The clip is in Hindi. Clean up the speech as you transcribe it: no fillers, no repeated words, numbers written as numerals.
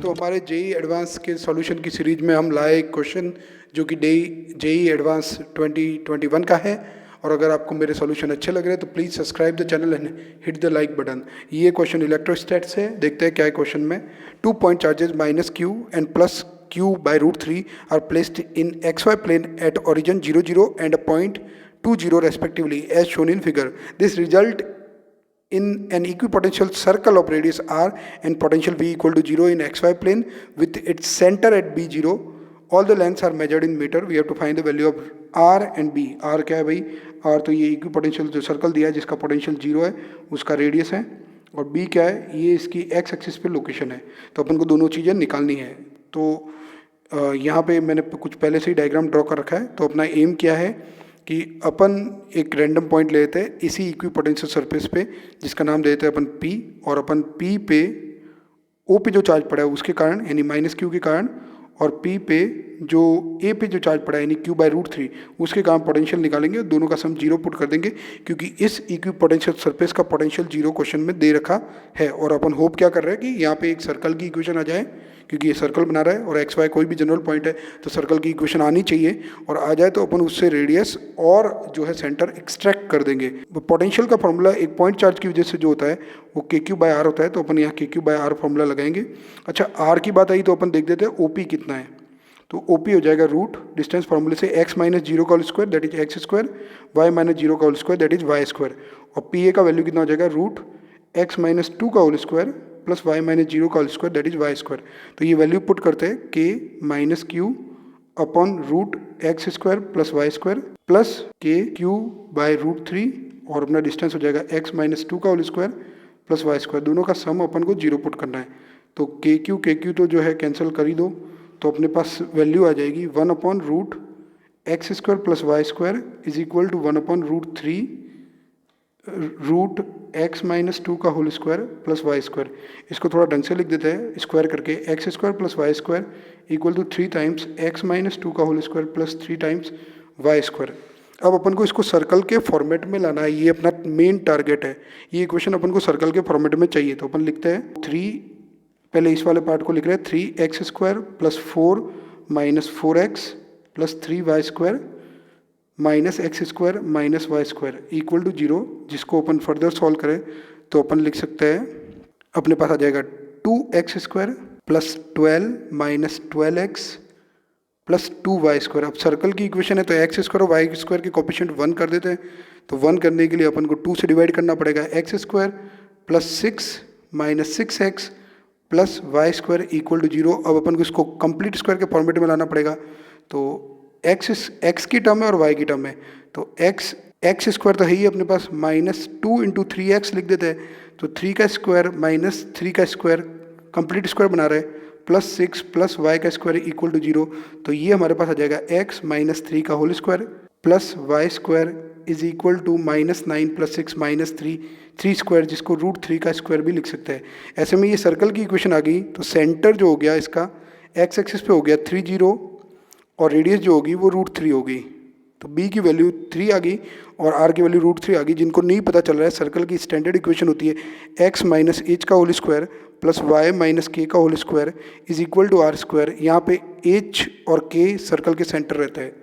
तो हमारे जेई एडवांस के सॉल्यूशन की सीरीज में हम लाए एक क्वेश्चन जो कि जेई एडवांस 2021 का है। और अगर आपको मेरे सॉल्यूशन अच्छे लग रहे हैं तो please subscribe the channel and hit the like button. ये क्वेश्चन इलेक्ट्रोस्टैट्स है। देखते हैं क्या है क्वेश्चन में। 2 point charges minus Q and plus Q by √3 are placed in XY plane at origin 0 0 and a point 2 0 respectively as shown in figure. This result in an equipotential circle of radius r and potential v equal to 0 in xy plane with its center at b0. All the lengths are measured in meter. We have to find the value of r and b. r क्या है भाई? r तो ये इक्विपोटेंशियल जो सर्कल दिया है जिसका पोटेंशियल 0 है उसका रेडियस है। और b क्या है? ये इसकी x एक्सिस पे लोकेशन है। तो अपन को दोनों चीज़ें निकालनी है। तो यहाँ पे मैंने कुछ पहले से ही डायग्राम ड्रॉ कर रखा है। तो अपना एम क्या है कि अपन एक रैंडम पॉइंट ले लेते हैं इसी इक्विपोटेंशियल सरफेस पे जिसका नाम दे देते हैं अपन P। और अपन P पे O पे जो चार्ज पड़ा है उसके कारण यानी माइनस क्यू के कारण, और P पे जो A पे जो चार्ज पड़ा है यानी Q बाय √3 उसके कारण पोटेंशियल निकालेंगे। दोनों का सम 0 पुट कर देंगे क्योंकि इस इक्विपोटेंशियल सरफेस का पोटेंशियल 0 क्वेश्चन में दे रखा है। और अपन होप क्या कर रहे हैं कि यहाँ पे एक सर्कल की इक्वेशन आ जाए क्योंकि ये सर्कल बना रहा है और XY कोई भी जनरल पॉइंट है तो सर्कल की इक्वेशन आनी चाहिए। और आ जाए तो अपन उससे रेडियस और जो है सेंटर एक्सट्रैक्ट कर देंगे। पोटेंशियल का फॉर्मूला एक पॉइंट चार्ज की वजह से जो होता है वो KQ/R होता है। तो अपन यहाँ KQ/R फॉर्मूला लगाएंगे। अच्छा, R की बात आई तो अपन देख देते हैं OP कितना है। तो OP हो जाएगा रूट डिस्टेंस फॉर्मूले से x माइनस 0 का whole square that is x square, y minus 0 का whole square that is y square. और PA का वैल्यू कितना हो जाएगा? रूट x माइनस 2 का whole square plus y minus 0 का whole square that is y square. तो ये वैल्यू पुट करते हैं k minus Q upon root X square plus Y square plus KQ by √3 और अपना डिस्टेंस हो जाएगा x माइनस 2 का whole square plus Y square. दोनों का सम अपन को 0 पुट करना है। तो KQ तो जो है कैंसिल कर ही दो। तो अपने पास वैल्यू आ जाएगी 1 upon root X square plus Y square is equal to 1 upon √3 root X minus 2 का whole square plus Y square. इसको थोड़ा ढंग से लिख देते हैं स्क्वायर करके, X square plus Y square equal to 3 times X minus 2 का whole square plus 3 times Y square. अब अपन को इसको सर्कल के फॉर्मेट में लाना है। ये अपना मेन टारगेट है। ये इक्वेशन अपन को सर्कल के फॉर्मेट में चाहिए। तो अपन लिखते हैं 3, पहले इस वाले पार्ट को लिख रहे हैं 3x square plus 4 minus 4x plus 3y square minus X square minus Y square equal to 0। जिसको अपन फर्दर सॉल्व करें तो अपन लिख सकते हैं अपने पास आ जाएगा 2x square plus 12 minus 12x plus 2y square. अब सर्कल की इक्वेशन है तो एक्स स्क्वायर और वाई स्क्वायर के कोफिशिएंट 1 कर देते हैं। तो 1 करने के लिए अपन को 2 से डिवाइड करना पड़ेगा। X square plus 6 minus 6x plus Y square equal to 0। अब अपन को इसको कंप्लीट स्क्वायर के फॉर्मेट में लाना पड़ेगा। तो एक्स की टर्म है और वाई की टर्म है। तो एक्स स्क्वायर तो है ही अपने पास, माइनस 2 इंटू 3x लिख देते हैं। तो 3 का स्क्वायर माइनस 3 का स्क्वायर कंप्लीट स्क्वायर बना रहे प्लस 6 प्लस वाई का स्क्वायर इक्वल टू 0। तो ये हमारे पास आ जाएगा x माइनस 3 का whole square plus Y square is equal to minus 9 plus 6 minus 3 square, जिसको √3 का स्क्वायर भी लिख सकते हैं। ऐसे में ये सर्कल की इक्वेशन आ गई। तो सेंटर जो हो गया इसका x एक्सिस पे हो गया 3 0 और रेडियस जो होगी वो √3 होगी। तो b की वैल्यू 3 आ गई और r की वैल्यू √3 आ गई। जिनको नहीं पता चल रहा है, सर्कल की स्टैंडर्ड इक्वेशन होती है x माइनस h का whole square plus y minus k का whole square is equal to r square. यहाँ पे h और k सर्कल के सेंटर रहता है।